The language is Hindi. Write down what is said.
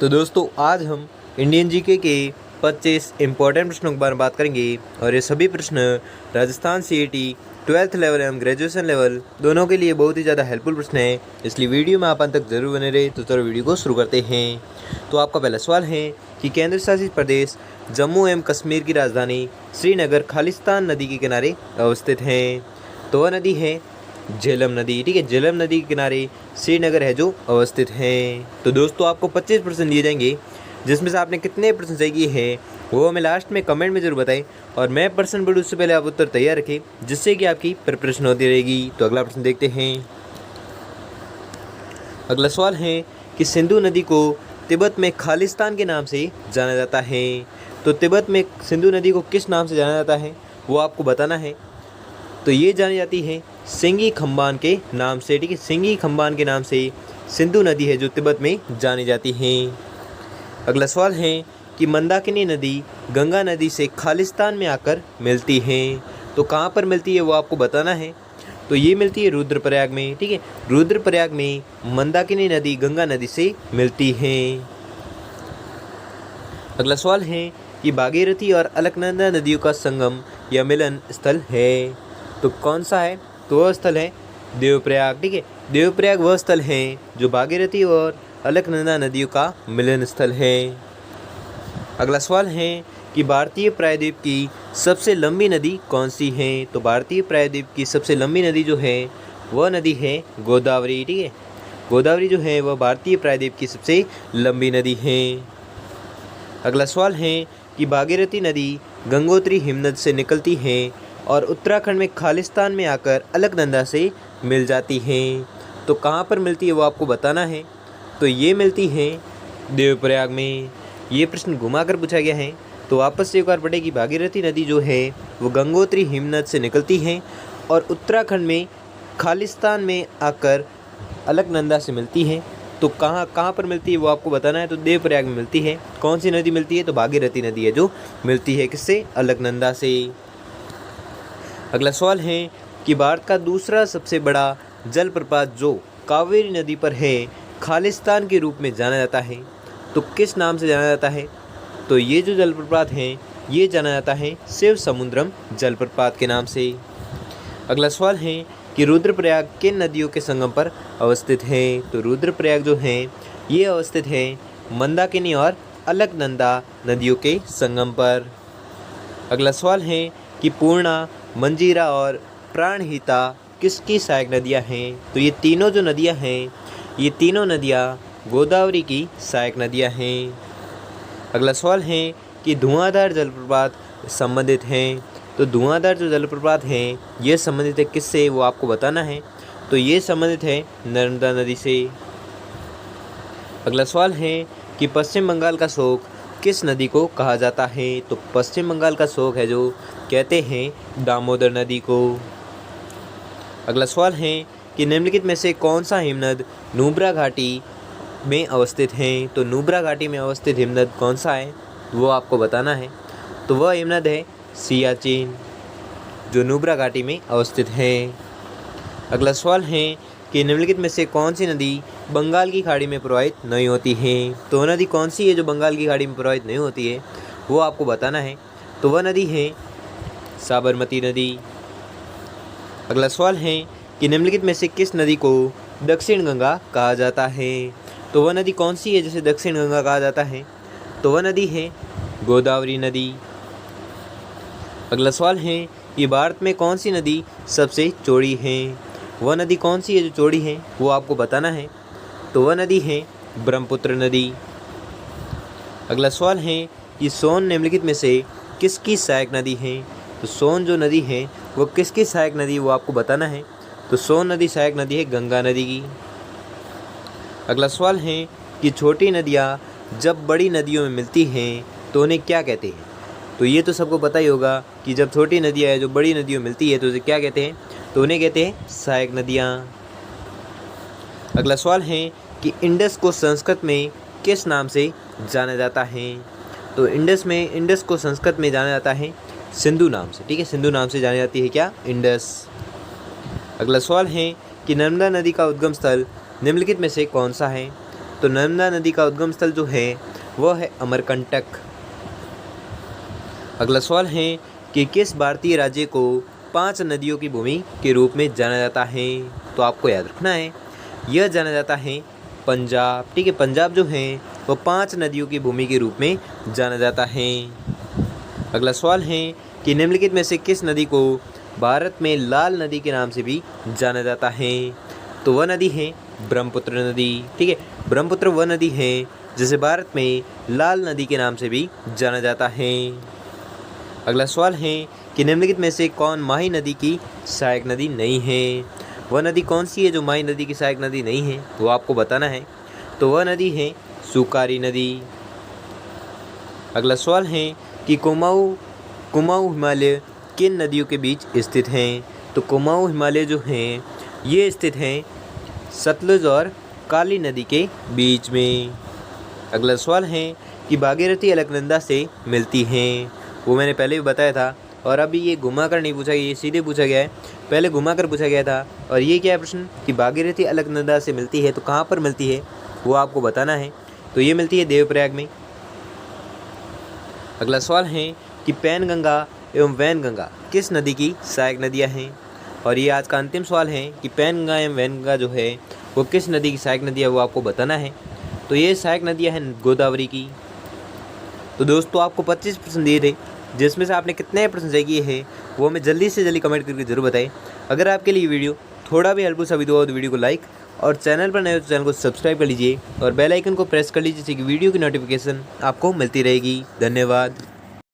तो दोस्तों आज हम इंडियन जीके के 25 इम्पोर्टेंट प्रश्नों के बारे में बात करेंगे और ये सभी प्रश्न राजस्थान सीईटी 12th लेवल एवं ग्रेजुएशन लेवल दोनों के लिए बहुत ही ज़्यादा हेल्पफुल प्रश्न है, इसलिए वीडियो में आप अंत तक जरूर बने रहे। तो चलो वीडियो को शुरू करते हैं। तो आपका पहला सवाल है कि केंद्र शासित प्रदेश जम्मू एवं कश्मीर की राजधानी श्रीनगर खालिस्तान नदी के किनारे अवस्थित है। तो वह नदी है झेलम नदी। ठीक है, झेलम नदी के किनारे श्रीनगर है जो अवस्थित है। तो दोस्तों आपको 25% दिए जाएंगे, जिसमें से आपने कितने प्रश्न सही किए हैं वो हमें लास्ट में कमेंट में जरूर बताएं। और मैं प्रश्न पढ़ूँ उससे पहले आप उत्तर तैयार रखें, जिससे कि आपकी प्रिपरेशन होती रहेगी। तो अगला प्रश्न देखते हैं। अगला सवाल है कि सिंधु नदी को तिब्बत में खालिस्तान के नाम से जाना जाता है। तो तिब्बत में सिंधु नदी को किस नाम से जाना जाता है वो आपको बताना है। तो ये जानी जाती है सिंगी खम्बान के नाम से। ठीक है, सिंगी खम्बान के नाम से सिंधु नदी है जो तिब्बत में जानी जाती है। अगला सवाल है कि मंदाकिनी नदी गंगा नदी से खालिस्तान में आकर मिलती है। तो कहाँ पर मिलती है वो आपको बताना है। तो ये मिलती है रुद्रप्रयाग में। ठीक है, रुद्रप्रयाग में मंदाकिनी नदी गंगा नदी से मिलती है। अगला सवाल है कि भागीरथी और अलकनंदा नदियों का संगम या मिलन स्थल है। तो कौन सा है? तो वह स्थल है देवप्रयाग। ठीक है, देवप्रयाग वह स्थल है जो भागीरथी और अलकनंदा नदियों का मिलन स्थल है। अगला सवाल है कि भारतीय प्रायद्वीप की सबसे लंबी नदी कौन सी है। तो भारतीय प्रायद्वीप की सबसे लंबी नदी जो है वह नदी है गोदावरी। ठीक है, गोदावरी जो है वह भारतीय प्रायद्वीप की सबसे लंबी नदी है। अगला सवाल है कि भागीरथी नदी गंगोत्री हिमनद से निकलती है और उत्तराखंड में खालिस्तान में आकर अलकनंदा से मिल जाती है। तो कहाँ पर मिलती है वो आपको बताना है। तो ये मिलती है देवप्रयाग में। ये प्रश्न घुमाकर पूछा गया है, तो वापस से एक बार पढ़े कि भागीरथी नदी जो है वो गंगोत्री हिमनद से निकलती है और उत्तराखंड में खालिस्तान में आकर अलकनंदा से मिलती है। तो कहाँ पर मिलती है वो आपको बताना है। तो देवप्रयाग में मिलती है। कौन सी नदी मिलती है? तो भागीरथी नदी है जो मिलती है किससे? अलकनंदा से। अगला सवाल है कि भारत का दूसरा सबसे बड़ा जलप्रपात जो कावेरी नदी पर है खालिस्तान के रूप में जाना जाता है। तो किस नाम से जाना जाता है? तो ये जो जलप्रपात है ये जाना जाता है शिव समुद्रम जलप्रपात के नाम से। अगला सवाल है कि रुद्रप्रयाग किन नदियों के संगम पर अवस्थित है। तो रुद्रप्रयाग जो है ये अवस्थित है मंदाकिनी और अलकनंदा नदियों के संगम पर। अगला सवाल है कि पूर्णा, मंजीरा और प्राणहिता किसकी सहायक नदियाँ हैं। तो ये तीनों जो नदियाँ हैं ये तीनों नदियाँ गोदावरी की सहायक नदियाँ हैं। अगला सवाल है कि धुआंधार जलप्रपात संबंधित हैं। तो धुआंधार जो जलप्रपात हैं ये संबंधित है किससे वो आपको बताना है। तो ये संबंधित है नर्मदा नदी से। अगला सवाल है कि पश्चिम बंगाल का शोक किस नदी को कहा जाता है। तो पश्चिम बंगाल का शोक है जो कहते हैं दामोदर नदी को। अगला सवाल है कि निम्नलिखित में से कौन सा हिमनद नुब्रा घाटी में अवस्थित है। तो नुब्रा घाटी में अवस्थित हिमनद कौन सा है वो आपको बताना है। तो वह हिमनद है सियाचिन जो नुब्रा घाटी में अवस्थित है। अगला सवाल है कि निम्नलिखित में से कौन सी नदी बंगाल की खाड़ी में प्रवाहित नहीं होती है। तो वह नदी कौन सी है जो बंगाल की खाड़ी में प्रवाहित नहीं होती है वो आपको बताना है। तो वह नदी है साबरमती नदी। अगला सवाल है कि निम्नलिखित में से किस नदी को दक्षिण गंगा कहा जाता है। तो वह नदी कौन सी है जिसे दक्षिण गंगा कहा जाता है। तो वह नदी है गोदावरी नदी। अगला सवाल है कि भारत में कौन सी नदी सबसे चौड़ी है। वह नदी कौन सी है जो चौड़ी है वो आपको बताना है। तो वह नदी है ब्रह्मपुत्र नदी। अगला सवाल है कि सोन निम्नलिखित में से किसकी सहायक नदी है। तो सोन जो नदी है वो किसकी सहायक नदी वो आपको बताना है। तो सोन नदी सहायक नदी है गंगा नदी की। अगला सवाल है कि छोटी नदियाँ जब बड़ी नदियों में मिलती हैं तो उन्हें क्या कहते हैं। तो ये तो सबको पता ही होगा कि जब छोटी नदियाँ है जो बड़ी नदियों में मिलती है तो उसे क्या कहते हैं। तो उन्हें कहते हैं सहायक नदियाँ। अगला सवाल है कि इंडस को संस्कृत में किस नाम से जाना जाता है। तो इंडस को संस्कृत में जाना जाता है सिंधु नाम से। ठीक है, सिंधु नाम से जानी जाती है क्या? इंडस। अगला सवाल है कि नर्मदा नदी का उद्गम स्थल निम्नलिखित में से कौन सा है। तो तो नर्मदा नदी का उद्गम स्थल जो है वह है अमरकंटक। अगला सवाल है कि किस भारतीय राज्य को 5 नदियों की भूमि के रूप में जाना जाता है? तो आपको याद रखना है, यह जाना जाता है पंजाब। ठीक है, पंजाब जो है वो 5 नदियों की भूमि के रूप में जाना जाता है। अगला सवाल है कि निम्नलिखित में से किस नदी को भारत में लाल नदी के नाम से भी जाना जाता है? तो वह नदी है ब्रह्मपुत्र नदी। ठीक है, ब्रह्मपुत्र वह नदी है जिसे भारत में लाल नदी के नाम से भी जाना जाता है। अगला सवाल है कि निम्नलिखित में से कौन माही नदी की सहायक नदी नहीं है? वह नदी कौन सी है जो माही नदी की सहायक नदी नहीं है, वो आपको बताना है। तो वह नदी है सुकारी नदी। अगला सवाल है कि कुमाऊं हिमालय किन नदियों के बीच स्थित हैं? तो कुमाऊं हिमालय जो हैं ये स्थित हैं सतलुज और काली नदी के बीच में। अगला सवाल है कि भागीरथी अलकनंदा से मिलती हैं। वो मैंने पहले भी बताया था, और अभी ये घुमाकर नहीं पूछा गया, ये सीधे पूछा गया है। पहले घुमाकर पूछा गया था। और ये क्या है प्रश्न कि भागीरथी अलकनंदा से मिलती है, तो कहाँ पर मिलती है वो आपको बताना है। तो ये मिलती है देवप्रयाग में। अगला सवाल है कि पैनगंगा एवं वैनगंगा किस नदी की सहायक नदियाँ हैं? और ये आज का अंतिम सवाल है कि पैनगंगा एवं वैनगंगा जो है वो किस नदी की सहायक नदी है, वो आपको बताना है। तो ये सहायक नदियाँ हैं गोदावरी की। तो दोस्तों आपको 25 प्रश्न दिए थे, जिसमें से आपने कितने प्रश्न सही किए हैं वो हमें जल्दी से जल्दी कमेंट करके जरूर बताएं। अगर आपके लिए वीडियो थोड़ा भी हेल्पफुल साबित हुआ तो वीडियो को लाइक, और चैनल पर नए हो तो चैनल को सब्सक्राइब कर लीजिए और बेल आइकन को प्रेस कर लीजिए, जिससे कि वीडियो की नोटिफिकेशन आपको मिलती रहेगी। धन्यवाद।